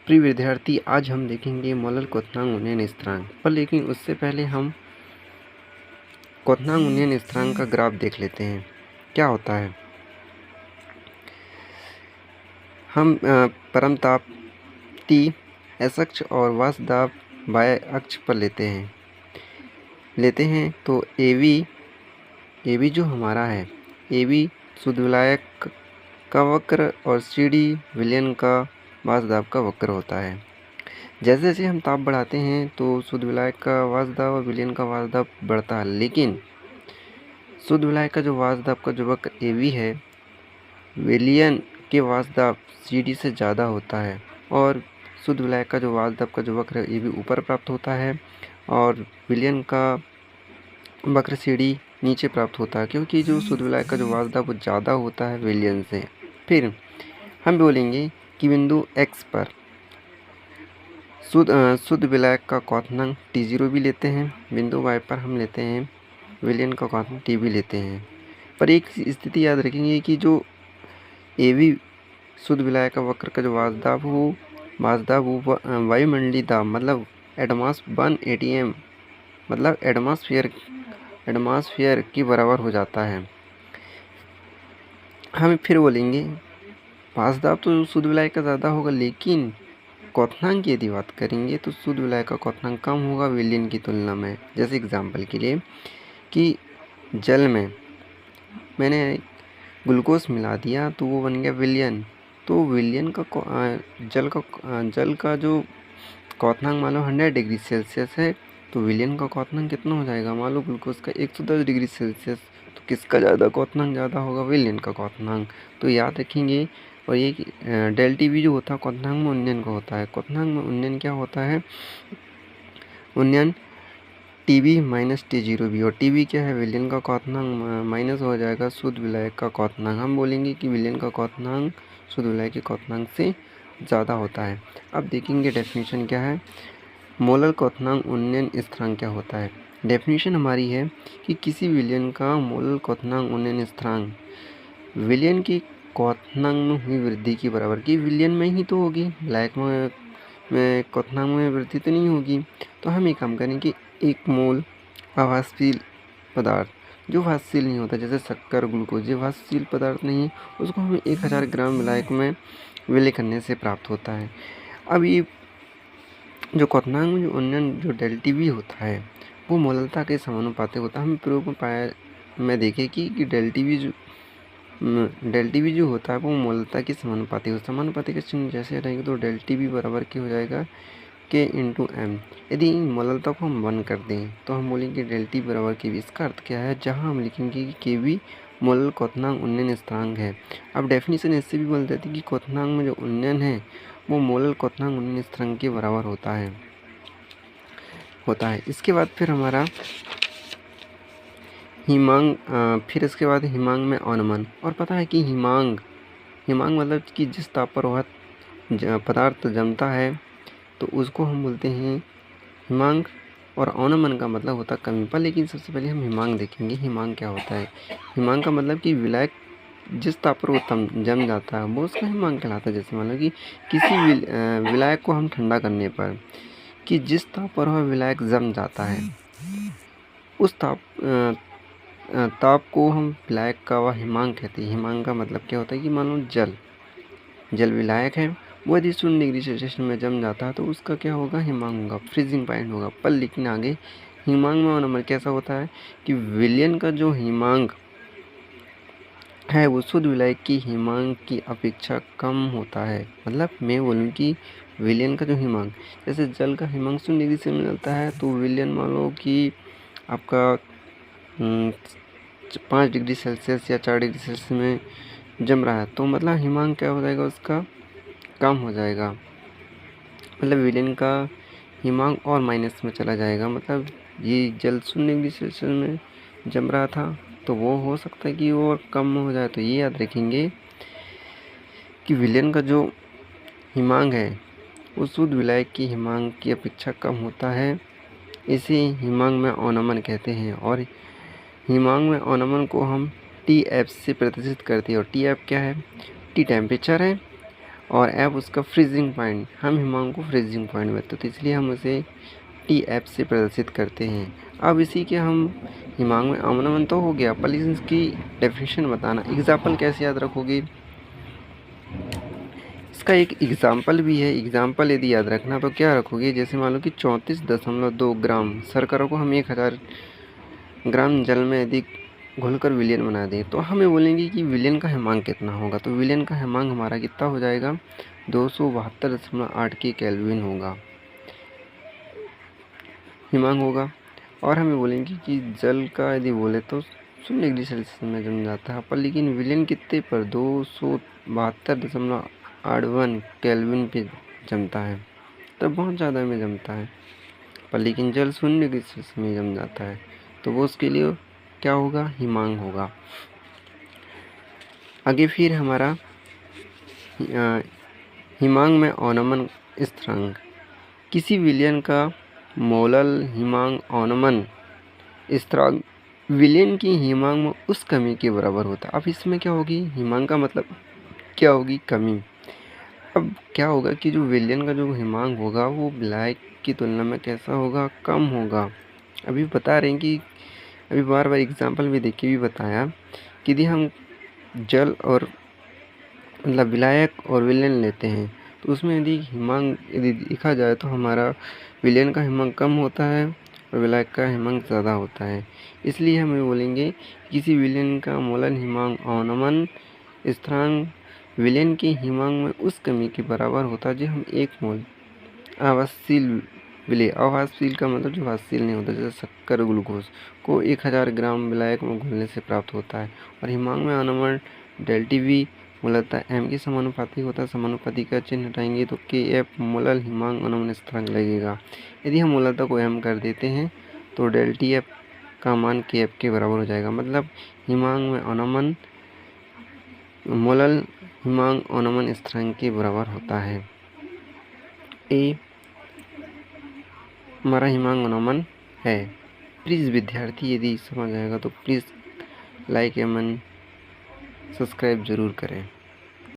प्रिय विद्यार्थी, आज हम देखेंगे मोलर क्वथनांक उन्नयन स्थिरांक पर, लेकिन उससे पहले हम क्वथनांक उन्नयन स्थिरांक का ग्राफ देख लेते हैं क्या होता है। हम परम ताप T एस अक्ष और वाष्प दाब y अक्ष पर लेते हैं तो AB जो हमारा है, AB शुद्ध विलायक का वक्र और CD विलयन का वाष्प दाब का वक्र होता है। जैसे जैसे हम ताप बढ़ाते हैं तो शुद्ध विलायक का वाष्प दाब और विलयन का वाष्प दाब बढ़ता है, लेकिन शुद्ध विलायक का जो वाष्प दाब का जो वक्र AB है, विलयन के वाष्प दाब CD से ज़्यादा होता है, और शुद्ध विलायक का जो वाष्प दाब का जो वक्र है AB ऊपर प्राप्त होता है और विलयन का वक्र CD नीचे प्राप्त होता है, क्योंकि जो शुद्ध विलायक का जो वाष्प दाब वो ज़्यादा होता है विलयन से। फिर हम बोलेंगे कि बिंदु X पर शुद्ध विलायक का क्वथनांक T0 भी लेते हैं, बिंदु Y पर हम लेते हैं विलयन का क्वथनांक T भी लेते हैं। पर एक स्थिति याद रखेंगे कि जो AB शुद्ध विलायक का वक्र का जो वाष्प दाब वो वायुमंडलीय दाब मतलब एटमॉस 1 atm मतलब एटमॉस्फेयर के बराबर हो जाता है। हम फिर बोलेंगे वाष्प दाब तो शुद्ध विलायक का ज़्यादा होगा, लेकिन क्वथनांक की यदि बात करेंगे तो शुद्ध विलायक का क्वथनांक कम होगा विलयन की तुलना में। जैसे एग्जाम्पल के लिए कि जल में मैंने ग्लूकोज मिला दिया तो वो बन गया विलयन, तो विलयन का जल का जो क्वथनांक मान लो 100 डिग्री सेल्सियस है, तो विलयन का क्वथनांक कितना हो जाएगा, मान लो ग्लूकोज का 110 डिग्री सेल्सियस, तो किसका ज़्यादा क्वथनांक ज़्यादा होगा, विलयन का क्वथनांक। तो याद रखेंगे। और ये डेल टी वी जो होता है क्वथनांक में उन्नयन का होता है। क्वथनांक में उन्नयन क्या होता है, उन्नयन टीवी माइनस T0 भी, और टीवी क्या है, विलयन का क्वथनांक माइनस हो जाएगा शुद्ध विलायक का क्वथनांक। हम बोलेंगे कि विलयन का क्वथनांक शुद्ध विलायक के क्वथनांक से ज़्यादा होता है। अब देखेंगे डेफिनेशन क्या है, मोलर क्वथनांक उन्नयन स्थिरांक क्या होता है। डेफिनेशन हमारी है कि किसी विलयन का मोलर क्वथनांक उन्नयन स्थिरांक विलयन की क्वथनांक में हुई वृद्धि की बराबर की विलयन में ही तो होगी, विलायक में क्वथनांक में वृद्धि तो नहीं होगी। तो हम एक काम करेंगे, एक मोल अवाष्पशील पदार्थ जो वाष्पशील नहीं होता, जैसे शक्कर ग्लूकोज, ये वाष्पशील पदार्थ नहीं है, उसको हमें 1000 ग्राम विलायक में विलय करने से प्राप्त होता है। अब ये जो क्वथनांक में जो उन्नयन जो डेल टी वी होता है वो मोलरता के समानुपाती होता है। हम प्रयोग में देखें कि डेल टी वी जो होता है वो मोलरता के समानुपाती होता है। समानुपाती का चिन्ह जैसे रहेंगे तो डेल टी वी बराबर क्या हो जाएगा, K/M। यदि मोलरता को हम 1 कर दें तो हम बोलेंगे डेल टी बराबर Kv। इसका अर्थ क्या है, जहाँ हम लिखेंगे कि Kv मोलर क्वथनांक उन्नयन स्थिरांक है। अब डेफिनेशन इससे भी बोल देती है कि क्वथनांक में जो उन्नयन है वो मोलर क्वथनांक उन्नयन स्थिरांक के बराबर होता है। इसके बाद फिर हमारा हिमांक, फिर इसके बाद हिमांक में अवनमन। और पता है कि हिमांक मतलब कि जिस ताप पर वह पदार्थ जमता है तो उसको हम बोलते हैं हिमांक, और अवनमन का मतलब होता है कमी पर। लेकिन सबसे पहले हम हिमांक देखेंगे, हिमांक क्या होता है। हिमांक का मतलब कि विलायक जिस ताप पर वो जम जाता है वो उसका हिमांक कहलाता है। जैसे मान लो कि किसी विलायक को हम ठंडा करने पर कि जिस ताप पर वह विलायक जम जाता है उस ताप को हम विलायक का वह हिमांक कहते हैं। हिमांक का मतलब क्या होता है कि मान लो जल विलायक है, वो यदि 0 डिग्री सेल्सियस में जम जाता है तो उसका क्या होगा, हिमांक होगा, फ्रीजिंग पॉइंट होगा। पर लेकिन आगे हिमांक में नंबर कैसा होता है कि विलयन का जो हिमांक है वो शुद्ध विलायक की हिमांक की अपेक्षा कम होता है। मतलब मैं बोलूँ कि विलयन का जो हिमांक, जैसे जल का हिमांक 0 डिग्री से मिलता है तो विलयन मान लो कि आपका 5 डिग्री सेल्सियस या 4 डिग्री सेल्सियस में जम रहा है, तो मतलब हिमांक क्या हो जाएगा, उसका कम हो जाएगा। मतलब विलयन का हिमांक और माइनस में चला जाएगा। मतलब ये जल 0 डिग्री सेल्सियस में जम रहा था तो वो हो सकता है कि वो और कम हो जाए। तो ये याद रखेंगे कि विलयन का जो हिमांक है वो शुद्ध विलायक की हिमांक की अपेक्षा कम होता है। इसे हिमांक में अवनमन कहते हैं। और हिमांक में अवनमन को हम TF से प्रदर्शित करते हैं। और TF क्या है, T टेम्परेचर है और एफ उसका फ्रीजिंग पॉइंट, हम हिमांक को फ्रीजिंग पॉइंट बताते, तो इसलिए हम उसे टी एफ से प्रदर्शित करते हैं। अब इसी के हम हिमांक में अवनमन तो हो गया, पर लेकिन इसकी डेफिनेशन बताना, एग्जाम्पल कैसे याद रखोगे, इसका एक एग्जाम्पल भी है। एग्जाम्पल यदि याद रखना तो क्या रखोगे, जैसे मान लो कि 34.2 ग्राम शर्करा को हम 1000 ग्राम जल में यदि घुलकर विलयन बना दें, तो हमें बोलेंगे कि विलयन का हिमांक कितना होगा। तो विलयन का हिमांक हमारा कितना हो जाएगा, 272.8 के केल्विन होगा, हिमांक होगा। और हमें बोलेंगे कि जल का यदि बोले तो 0 डिग्री सेल्सियस में जम जाता है, पर लेकिन विलयन कितने पर, 272.81 केल्विन पे जमता है, तब बहुत ज़्यादा में जमता है। पर लेकिन जल 0 डिग्री सेल्सियस में जम जाता है, तो वो उसके लिए क्या होगा, हिमांक होगा। आगे फिर हमारा हिमांक में अवनमन स्थिरांक, किसी विलयन का मोलल हिमांक अवनमन स्थिरांक विलयन की हिमांक में उस कमी के बराबर होता है। अब इसमें क्या होगी, हिमांक का मतलब क्या होगी, कमी। अब क्या होगा कि जो विलयन का जो हिमांक होगा वो विलायक की तुलना में कैसा होगा, कम होगा। अभी बता रहे हैं कि अभी बार बार एग्जाम्पल भी देखिए, भी बताया कि यदि हम जल और मतलब विलायक और विलयन लेते हैं, तो उसमें यदि हिमांक यदि देखा जाए तो हमारा विलयन का हिमांक कम होता है और विलायक का हिमांक ज़्यादा होता है। इसलिए हमें बोलेंगे किसी विलयन का मोलल हिमांक अवनमन स्थिरांक विलयन के हिमांक में उस कमी के बराबर होता है जो हम 1 मोल आवासशील विलय, आवासशील का मतलब जो वाष्पशील नहीं होता, जैसे शक्कर ग्लूकोज को 1000 ग्राम विलायक में घुलने से प्राप्त होता है। और हिमांक में अवनमन डेल्टी वी मूलतः एम के समानुपाती होता है। समानुपाती का चिन्ह हटाएंगे तो के एफ मोलल हिमांक अवनमन स्थिरांक लगेगा। यदि हम मूलतः को एम कर देते हैं तो डेल्टी एफ का मान के एफ के बराबर हो जाएगा, मतलब हिमांक में अवनमन मोलल हिमांक अवनमन स्थिरांक के बराबर होता है। ए हमारा हिमांक अवनमन है। प्लीज़ विद्यार्थी यदि समझ आएगा तो प्लीज़ लाइक एवं सब्सक्राइब ज़रूर करें।